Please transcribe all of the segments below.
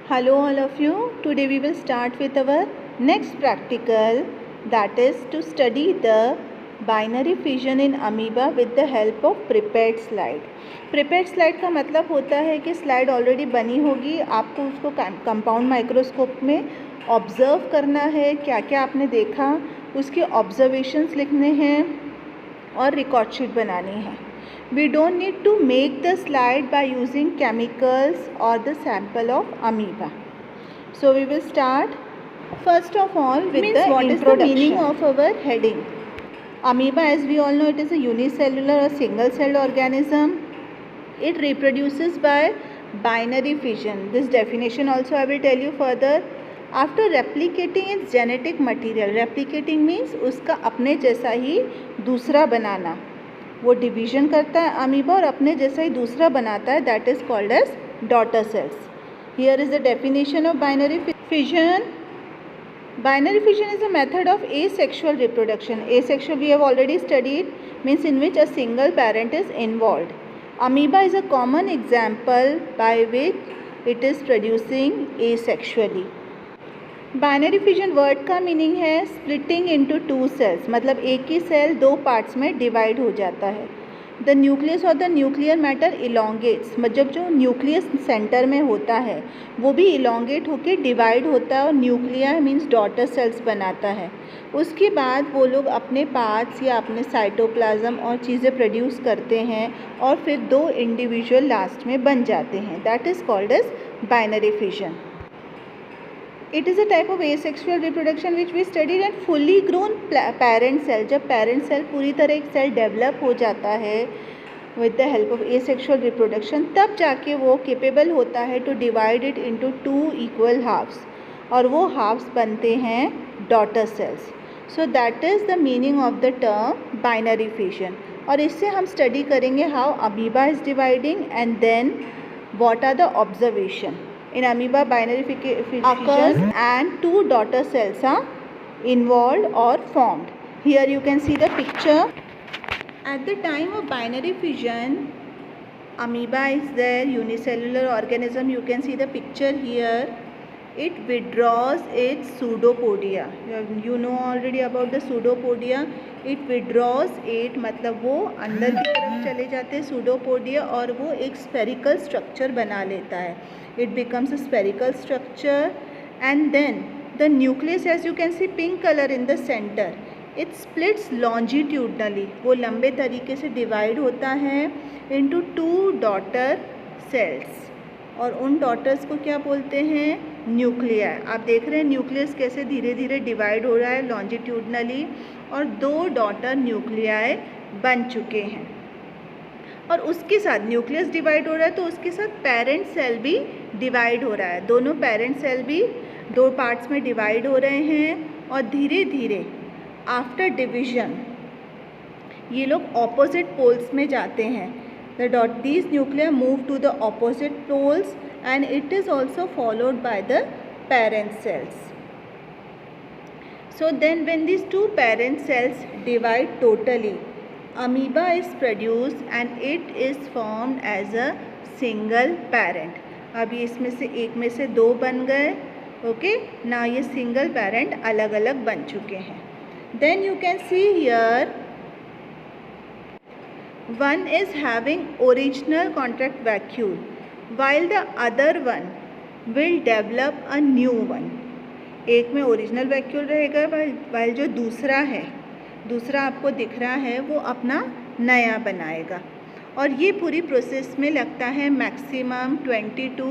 Hello all of you. Today we will start with our next practical, that is to study the binary fission in amoeba with the help of prepared slide. Prepared slide का मतलब होता है कि slide already बनी होगी, आपको उसको compound microscope में ऑब्ज़र्व करना है, क्या क्या आपने देखा उसके ऑब्जर्वेशंस लिखने हैं और रिकॉर्ड शीट बनानी है. We don't need to make the slide by using chemicals or the sample of amoeba. So we will start first of all with the what introduction. Is the meaning of our heading? Amoeba, as we all know, it is a unicellular or single-celled organism. It reproduces by binary fission. This definition also I will tell you further. After replicating its genetic material, replicating means उसका अपने जैसा ही दूसरा बनाना. वो division करता है amoeba और अपने जैसा ही दूसरा बनाता है, that is called as daughter cells. Here is the definition of binary fission. Binary fission is a method of asexual reproduction. Asexual we have already studied, means in which a single parent is involved. Amoeba is a common example by which it is producing asexually. Binary fission word का meaning है splitting into two sales, मतलब एक ही cell दो parts में divide हो जाता है. The nucleus और द न्यूक्लियर मैटर इलोंगेट्स, मतलब जो न्यूक्लियस सेंटर में होता है वो भी इलोंगेट होकर डिवाइड होता है और न्यूक्लिया मीन्स डॉटर सेल्स बनाता है. उसके बाद वो लोग अपने पार्ट्स या अपने साइटोप्लाज्म और चीज़ें प्रोड्यूस करते हैं और फिर दो इंडिविजुअल लास्ट में बन जाते हैं. That is called as binary fission. It is a type of asexual reproduction which we studied. And fully grown parent cell, जब parent cell पूरी तरह एक cell develop हो जाता है with the help of asexual reproduction, तब जाके वो capable होता है to divide it into two equal halves, और वो halves बनते हैं daughter cells. So that is the meaning of the term binary fission. और इससे हम study करेंगे how amoeba is dividing and then what are the observation. In amoeba, binary fission occurs and two daughter cells are involved or formed. Here you can see the picture. At the time of binary fission, amoeba is there, unicellular organism. You can see the picture here. It withdraws its pseudopodia. You know already about the pseudopodia. It withdraws it, मतलब वो अंदर की तरफ चले जाते हैं pseudopodia और वो एक spherical structure बना लेता है. It becomes a spherical structure and then the nucleus, as you can see pink color in the center, it splits longitudinally. वो लंबे तरीके से divide होता है into two daughter cells और उन डॉटर्स को क्या बोलते हैं, न्यूक्लिया. आप देख रहे हैं न्यूक्लियस कैसे धीरे धीरे डिवाइड हो रहा है लॉन्जिट्यूडनली और दो डॉटर न्यूक्लियाए बन चुके हैं. और उसके साथ न्यूक्लियस डिवाइड हो रहा है तो उसके साथ पेरेंट सेल भी डिवाइड हो रहा है. दोनों पेरेंट सेल भी दो पार्ट्स में डिवाइड हो रहे हैं और धीरे धीरे आफ्टर डिवीजन ये लोग ऑपोजिट पोल्स में जाते हैं. These nuclei move to the opposite poles and it is also followed by the parent cells. So then when these two parent cells divide totally, amoeba is produced and it is formed as a single parent. अभी इसमें से एक में से दो बन गए. Okay, ना ये सिंगल पेरेंट अलग अलग बन चुके हैं. Then you can see here one is having original contract vacuole while the other one will develop a new one. एक में ओरिजिनल वैक्यूल रहेगा while जो दूसरा आपको दिख रहा है वो अपना नया बनाएगा. और ये पूरी प्रोसेस में लगता है मैक्सिमम 20 to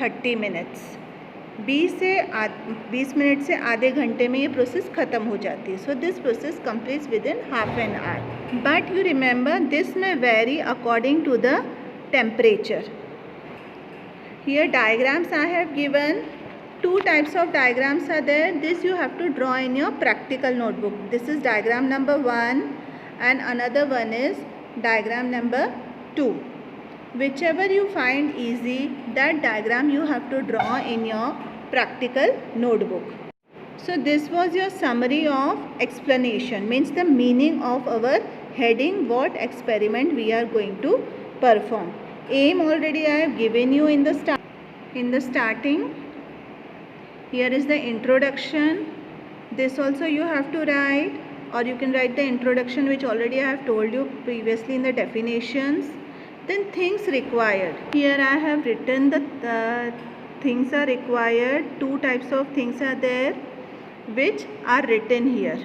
30 मिनट्स. 20 मिनट से आधे घंटे में ये प्रोसेस ख़त्म हो जाती है. So this process completes within half an hour. But you remember this में very according to the temperature. Here diagrams I have given. Two types of diagrams are there. This you have to draw in your practical notebook. This is diagram number 1 and another one is diagram number 2. Whichever you find easy, that diagram you have to draw in your practical notebook. So this was your summary of explanation, means the meaning of our heading, what experiment we are going to perform. Aim already I have given you in the starting. Here is the introduction. This also you have to write, or you can write the introduction which already I have told you previously in the definitions. Then things required. Here I have written the things are required. Two types of things are there which are written here.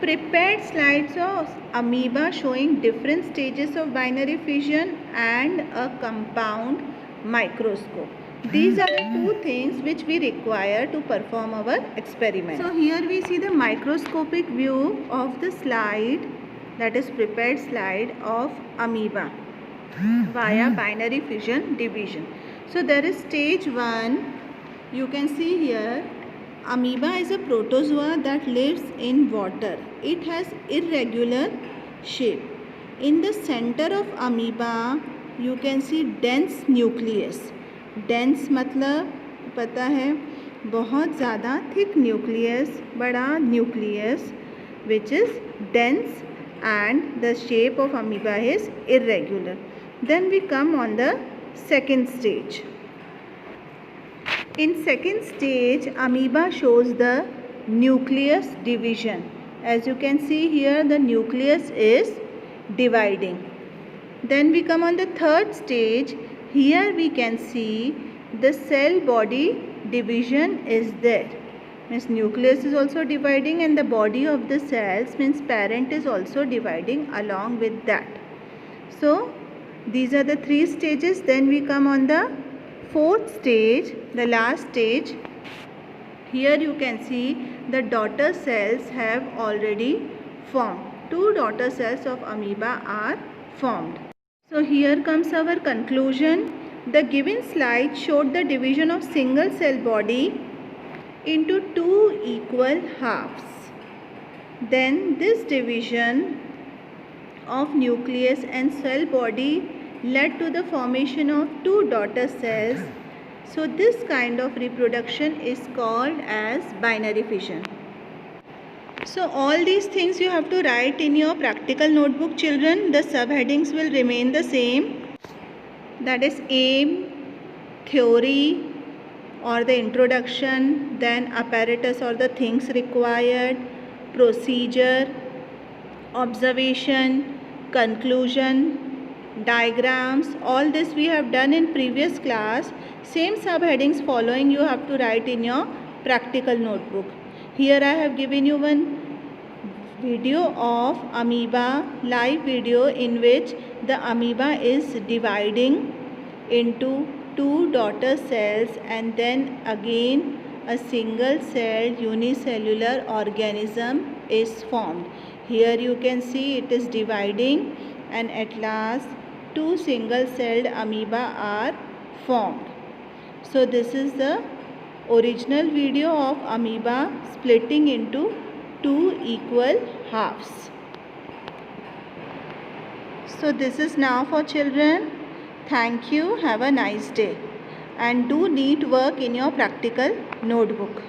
Prepared slides of amoeba showing different stages of binary fission and a compound microscope. These are the two things which we require to perform our experiment. So here we see the microscopic view of the slide, that is prepared slide of amoeba via binary fission division. So there is stage 1. You can see here, amoeba is a protozoa that lives in water. It has irregular shape. In the center of amoeba you can see dense nucleus. Dense मतलब पता है बहुत ज़्यादा, thick nucleus, बड़ा nucleus which is dense and the shape of amoeba is irregular. Then we come on the second stage. In second stage, amoeba shows the nucleus division. As you can see here, the nucleus is dividing. Then we come on the third stage. Here we can see the cell body division is there. Means nucleus is also dividing and the body of the cells, means parent, is also dividing along with that. So these are the three stages. Then we come on the fourth stage, the last stage. Here you can see the daughter cells have already formed. Two daughter cells of amoeba are formed. So here comes our conclusion. The given slide showed the division of single cell body into two equal halves. Then this division of nucleus and cell body led to the formation of two daughter cells. So this kind of reproduction is called as binary fission. So all these things you have to write in your practical notebook, children. The subheadings will remain the same. That is aim, theory or the introduction, then apparatus or the things required, procedure, observation, conclusion, diagrams. All this we have done in previous class. Same subheadings following you have to write in your practical notebook. Here I have given you one video of amoeba, live video, in which the amoeba is dividing into two daughter cells and then again a single celled unicellular organism is formed. Here you can see it is dividing and at last two single celled amoeba are formed. So this is the original video of amoeba splitting into two equal halves. So this is now for children. Thank you. Have a nice day. And do neat work in your practical notebook.